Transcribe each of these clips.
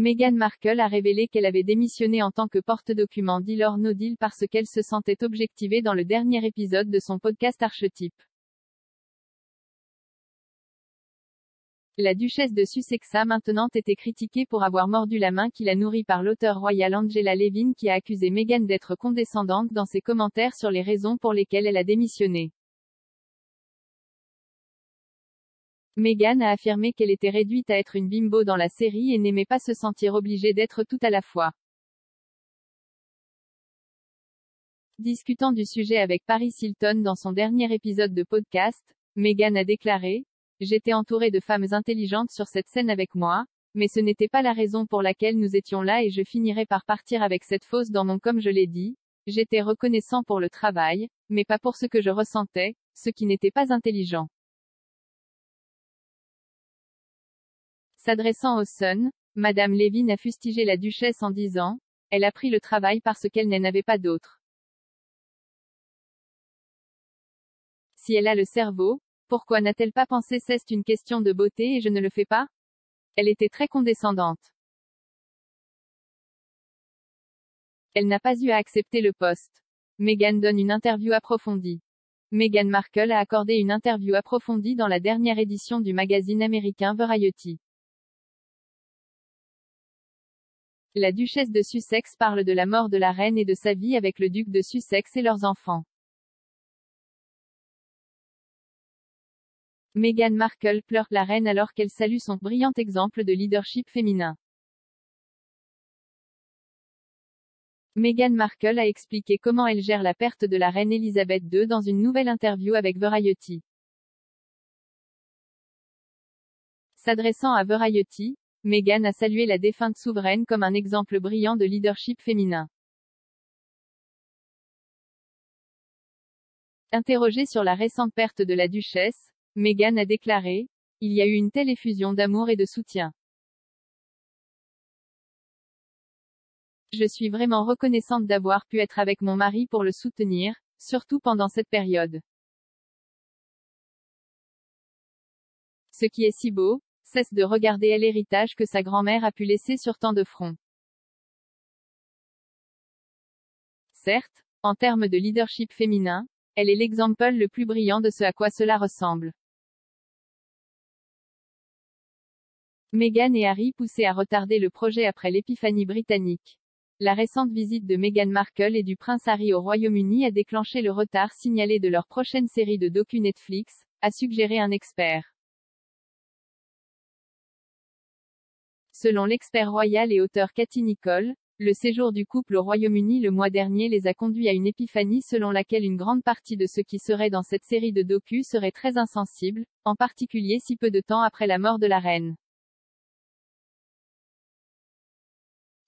Meghan Markle a révélé qu'elle avait démissionné en tant que porte-document Deal or No Deal parce qu'elle se sentait objectivée dans le dernier épisode de son podcast Archetype. La duchesse de Sussex a maintenant été critiquée pour avoir mordu la main qui la nourrit par l'auteure royale Angela Levin qui a accusé Meghan d'être condescendante dans ses commentaires sur les raisons pour lesquelles elle a démissionné. Meghan a affirmé qu'elle était réduite à être une bimbo dans la série et n'aimait pas se sentir obligée d'être tout à la fois. Discutant du sujet avec Paris Hilton dans son dernier épisode de podcast, Meghan a déclaré: « J'étais entourée de femmes intelligentes sur cette scène avec moi, mais ce n'était pas la raison pour laquelle nous étions là et je finirais par partir avec cette fausse dans mon comme je l'ai dit, j'étais reconnaissant pour le travail, mais pas pour ce que je ressentais, ce qui n'était pas intelligent. » S'adressant au Sun, Madame Levin a fustigé la duchesse en disant: « Elle a pris le travail parce qu'elle n'en avait pas d'autre. Si elle a le cerveau, pourquoi n'a-t-elle pas pensé c'est une question de beauté et je ne le fais pas? Elle était très condescendante. Elle n'a pas eu à accepter le poste. » Meghan donne une interview approfondie. Meghan Markle a accordé une interview approfondie dans la dernière édition du magazine américain Variety. La duchesse de Sussex parle de la mort de la reine et de sa vie avec le duc de Sussex et leurs enfants. Meghan Markle pleure la reine alors qu'elle salue son brillant exemple de leadership féminin. Meghan Markle a expliqué comment elle gère la perte de la reine Elisabeth II dans une nouvelle interview avec Variety. S'adressant à Variety, Meghan a salué la défunte souveraine comme un exemple brillant de leadership féminin. Interrogée sur la récente perte de la duchesse, Meghan a déclaré: « Il y a eu une telle effusion d'amour et de soutien. Je suis vraiment reconnaissante d'avoir pu être avec mon mari pour le soutenir, surtout pendant cette période. Ce qui est si beau, c'est de regarder l'héritage que sa grand-mère a pu laisser sur tant de fronts. Certes, en termes de leadership féminin, elle est l'exemple le plus brillant de ce à quoi cela ressemble. » Meghan et Harry poussés à retarder le projet après l'épiphanie britannique. La récente visite de Meghan Markle et du prince Harry au Royaume-Uni a déclenché le retard signalé de leur prochaine série de docu Netflix, a suggéré un expert. Selon l'expert royal et auteur Katie Nicholl, le séjour du couple au Royaume-Uni le mois dernier les a conduits à une épiphanie selon laquelle une grande partie de ceux qui seraient dans cette série de docu seraient très insensibles, en particulier si peu de temps après la mort de la reine.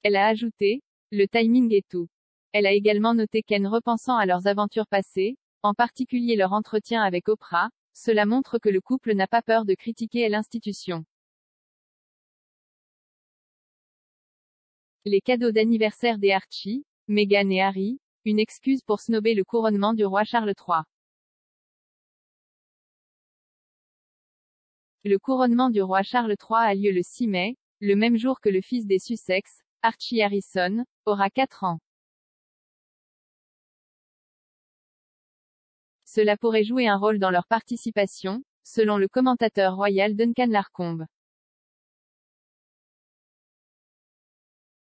Elle a ajouté: « Le timing est tout. » Elle a également noté qu'en repensant à leurs aventures passées, en particulier leur entretien avec Oprah, cela montre que le couple n'a pas peur de critiquer l'institution. Les cadeaux d'anniversaire des Archie, Meghan et Harry, une excuse pour snober le couronnement du roi Charles III. Le couronnement du roi Charles III a lieu le 6 mai, le même jour que le fils des Sussex, Archie Harrison, aura 4 ans. Cela pourrait jouer un rôle dans leur participation, selon le commentateur royal Duncan Larcombe.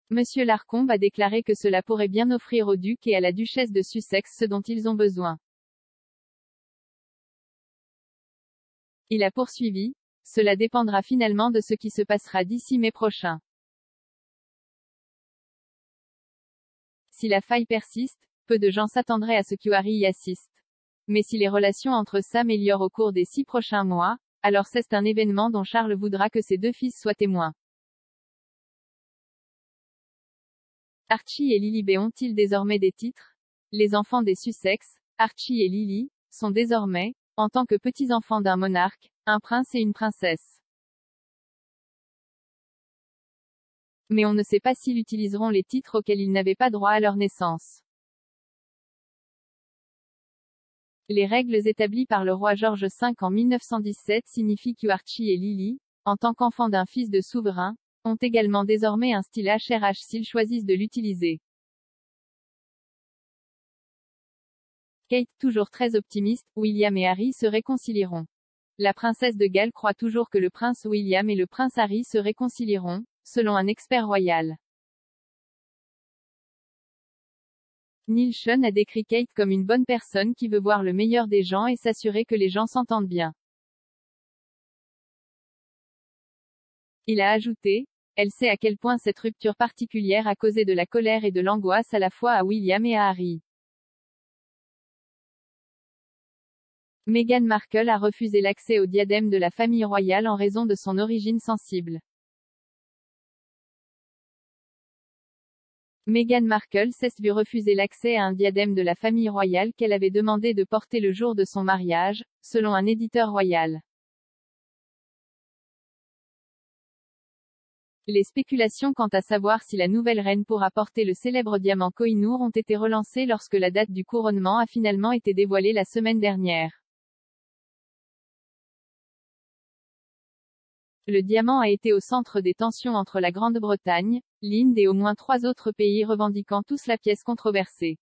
Monsieur Larcombe a déclaré que cela pourrait bien offrir au duc et à la duchesse de Sussex ce dont ils ont besoin. Il a poursuivi: « Cela dépendra finalement de ce qui se passera d'ici mai prochain. Si la faille persiste, peu de gens s'attendraient à ce que Harry y assiste. Mais si les relations entre s'améliorent au cours des 6 prochains mois, alors c'est un événement dont Charles voudra que ses 2 fils soient témoins. » Archie et Lily ont-ils désormais des titres? Les enfants des Sussex, Archie et Lily, sont désormais, en tant que petits-enfants d'un monarque, un prince et une princesse. Mais on ne sait pas s'ils utiliseront les titres auxquels ils n'avaient pas droit à leur naissance. Les règles établies par le roi George V en 1917 signifient que Archie et Lily, en tant qu'enfants d'un fils de souverain, ont également désormais un style HRH s'ils choisissent de l'utiliser. Kate, toujours très optimiste, William et Harry se réconcilieront. La princesse de Galles croit toujours que le prince William et le prince Harry se réconcilieront, selon un expert royal. Neil Schon a décrit Kate comme une bonne personne qui veut voir le meilleur des gens et s'assurer que les gens s'entendent bien. Il a ajouté, elle sait à quel point cette rupture particulière a causé de la colère et de l'angoisse à la fois à William et à Harry. Meghan Markle a refusé l'accès au diadème de la famille royale en raison de son origine sensible. Meghan Markle s'est vue refuser l'accès à un diadème de la famille royale qu'elle avait demandé de porter le jour de son mariage, selon un éditeur royal. Les spéculations quant à savoir si la nouvelle reine pourra porter le célèbre diamant Koh-i-Noor ont été relancées lorsque la date du couronnement a finalement été dévoilée la semaine dernière. Le diamant a été au centre des tensions entre la Grande-Bretagne, l'Inde et au moins 3 autres pays revendiquant tous la pièce controversée.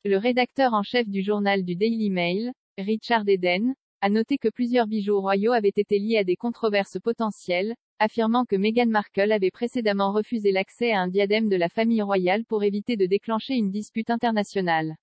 Le rédacteur en chef du journal du Daily Mail, Richard Eden, a noté que plusieurs bijoux royaux avaient été liés à des controverses potentielles, affirmant que Meghan Markle avait précédemment refusé l'accès à un diadème de la famille royale pour éviter de déclencher une dispute internationale.